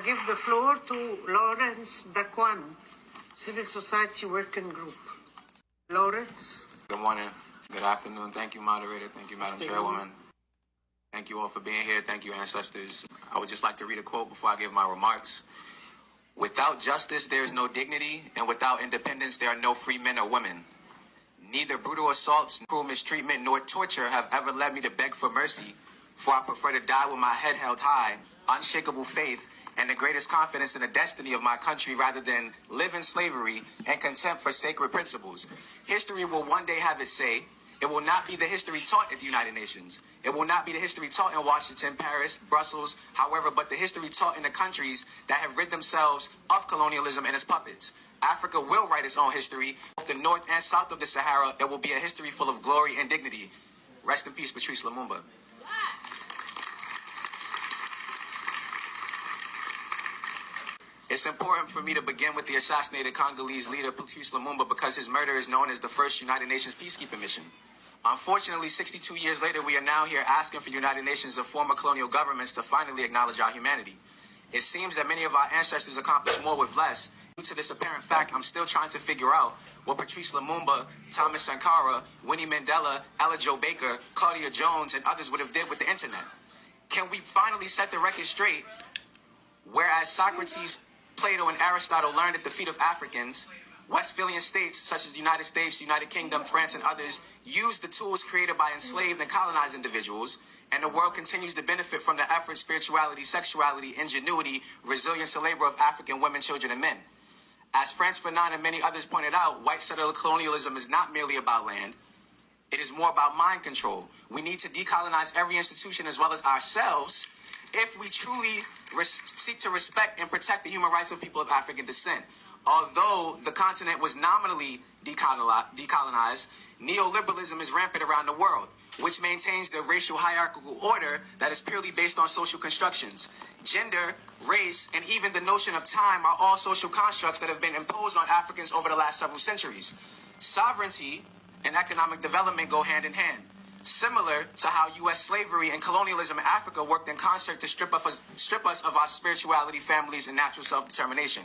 give the floor to Lawrence DaQuan, Civil Society Working Group. Lawrence. Good morning. Good afternoon. Thank you, moderator. Thank you, Madam Chairwoman. Thank you all for being here. Thank you, ancestors. I would just like to read a quote before I give my remarks. Without justice, there is no dignity, and without independence, there are no free men or women. Neither brutal assaults, cruel mistreatment, nor torture have ever led me to beg for mercy, for I prefer to die with my head held high, unshakable faith, and the greatest confidence in the destiny of my country rather than live in slavery and contempt for sacred principles. History will one day have its say. It will not be the history taught at the United Nations. It will not be the history taught in Washington, Paris, Brussels, however, but the history taught in the countries that have rid themselves of colonialism and its puppets. Africa will write its own history. Both the north and south of the Sahara, it will be a history full of glory and dignity. Rest in peace, Patrice Lumumba. It's important for me to begin with the assassinated Congolese leader Patrice Lumumba because his murder is known as the first United Nations peacekeeping mission. Unfortunately, 62 years later, we are now here asking for United Nations and former colonial governments to finally acknowledge our humanity. It seems that many of our ancestors accomplished more with less. Due to this apparent fact, I'm still trying to figure out what Patrice Lumumba, Thomas Sankara, Winnie Mandela, Ella Jo Baker, Claudia Jones, and others would have did with the internet. Can we finally set the record straight? Whereas Socrates, Plato, and Aristotle learned at the feet of Africans, Westphalian states such as the United States, United Kingdom, France, and others used the tools created by enslaved and colonized individuals, and the world continues to benefit from the effort, spirituality, sexuality, ingenuity, resilience, and labor of African women, children, and men. As Frantz Fanon and many others pointed out, white settler colonialism is not merely about land. It is more about mind control. We need to decolonize every institution as well as ourselves if we truly seek to respect and protect the human rights of people of African descent. Although the continent was nominally decolonized, neoliberalism is rampant around the world, which maintains the racial hierarchical order that is purely based on social constructions. Gender, race, and even the notion of time are all social constructs that have been imposed on Africans over the last several centuries. Sovereignty and economic development go hand in hand, similar to how U.S. slavery and colonialism in Africa worked in concert to strip us of our spirituality, families, and natural self-determination.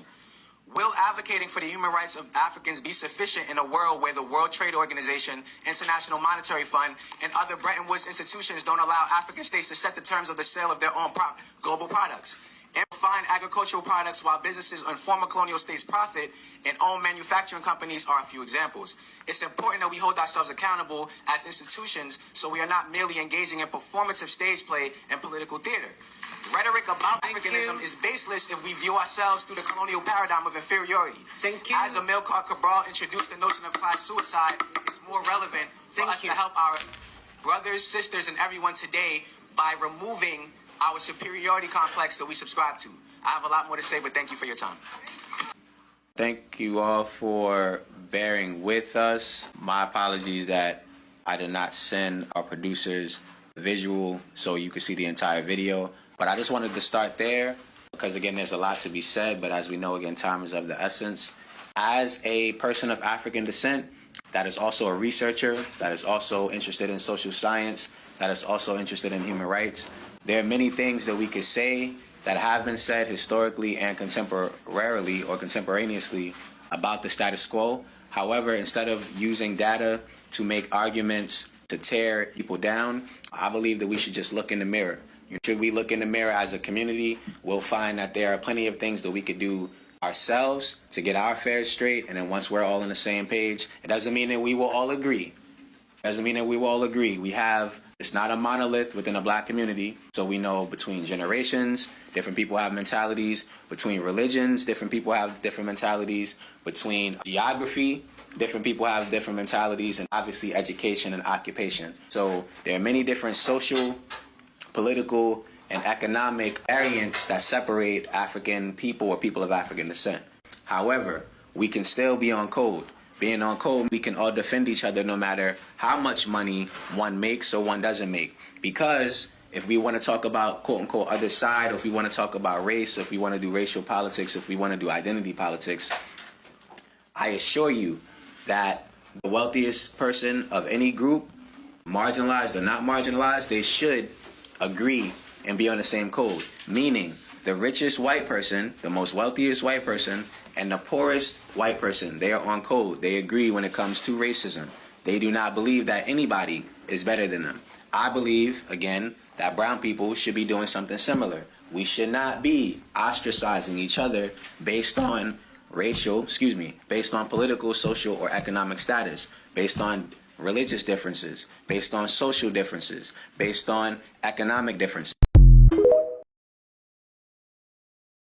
Will advocating for the human rights of Africans be sufficient in a world where the World Trade Organization, International Monetary Fund, and other Bretton Woods institutions don't allow African states to set the terms of the sale of their own global products and refine agricultural products while businesses in former colonial states profit and own manufacturing companies are a few examples. It's important that we hold ourselves accountable as institutions so we are not merely engaging in performative stage play and political theater. Rhetoric about Africanism is baseless if we view ourselves through the colonial paradigm of inferiority. Thank you. As Amilcar Cabral introduced the notion of class suicide, it's more relevant for us to help our brothers, sisters, and everyone today by removing our superiority complex that we subscribe to. I have a lot more to say, but thank you for your time. Thank you all for bearing with us. My apologies that I did not send our producers the visual so you could see the entire video. But I just wanted to start there because, again, there's a lot to be said. But as we know, again, time is of the essence. As a person of African descent that is also a researcher, that is also interested in social science, that is also interested in human rights, there are many things that we could say that have been said historically and contemporarily or contemporaneously about the status quo. However, instead of using data to make arguments to tear people down, I believe that we should just look in the mirror. Should we look in the mirror as a community, we'll find that there are plenty of things that we could do ourselves to get our affairs straight. And then once we're all on the same page, it doesn't mean that we will all agree. It doesn't mean that we will all agree. It's not a monolith within a black community. So we know between generations, different people have mentalities. Between religions, different people have different mentalities. Between geography, different people have different mentalities. And obviously education and occupation. So there are many different social, political, and economic variants that separate African people or people of African descent. However, we can still be on code. Being on code, we can all defend each other no matter how much money one makes or one doesn't make. Because if we want to talk about quote-unquote other side, or if we want to talk about race, or if we want to do racial politics, if we want to do identity politics, I assure you that the wealthiest person of any group, marginalized or not marginalized, they should agree and be on the same code. Meaning the richest white person, the most wealthiest white person, and the poorest white person, they are on code. They agree when it comes to racism. They do not believe that anybody is better than them. I believe, again, that brown people should be doing something similar. We should not be ostracizing each other based on based on political, social, or economic status, based on religious differences, based on social differences, based on economic differences.